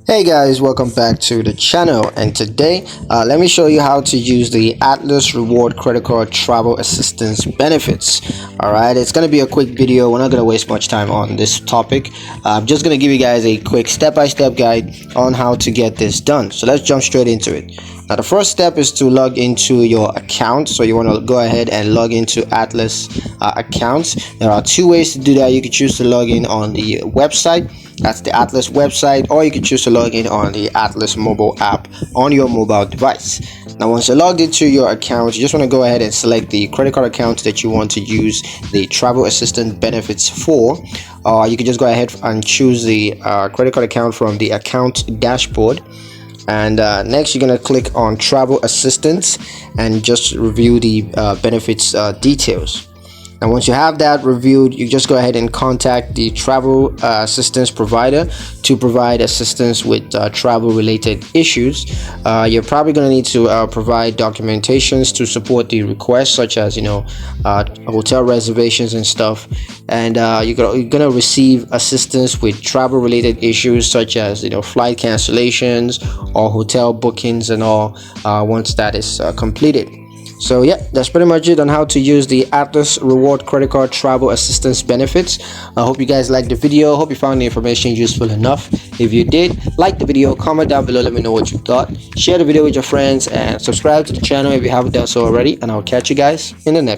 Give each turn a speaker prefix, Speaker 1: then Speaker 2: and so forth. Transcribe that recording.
Speaker 1: Hey guys, welcome back to the channel, and today let me show you how to use the Atlas Reward Credit Card Travel Assistance benefits. Alright, it's going to be a quick video. We're not going to waste much time on this topic. I'm just going to give you guys a quick step-by-step guide on how to get this done. So let's jump straight into it. Now the first step is to log into your account. So you want to go ahead and log into Atlas accounts. There are two ways to do that. You can choose to log in on the website. That's the Atlas website, or you can choose to log in on the Atlas mobile app on your mobile device. Now once you're logged into your account, you just want to go ahead and select the credit card account that you want to use the travel assistant benefits for. You can just go ahead and choose the credit card account from the account dashboard. And next you're going to click on travel assistance and just review the benefits details. And once you have that reviewed, you just go ahead and contact the travel assistance provider to provide assistance with travel related issues. You're probably going to need to provide documentations to support the request, such as hotel reservations and stuff. And you're going to receive assistance with travel related issues such as flight cancellations or hotel bookings and all once that is completed. So yeah, that's pretty much it on how to use the Atlas Reward Credit Card Travel Assistance benefits. I hope you guys liked the video. Hope you found the information useful enough. If you did, like the video, comment down below, let me know what you thought. Share the video with your friends and subscribe to the channel if you haven't done so already. And I'll catch you guys in the next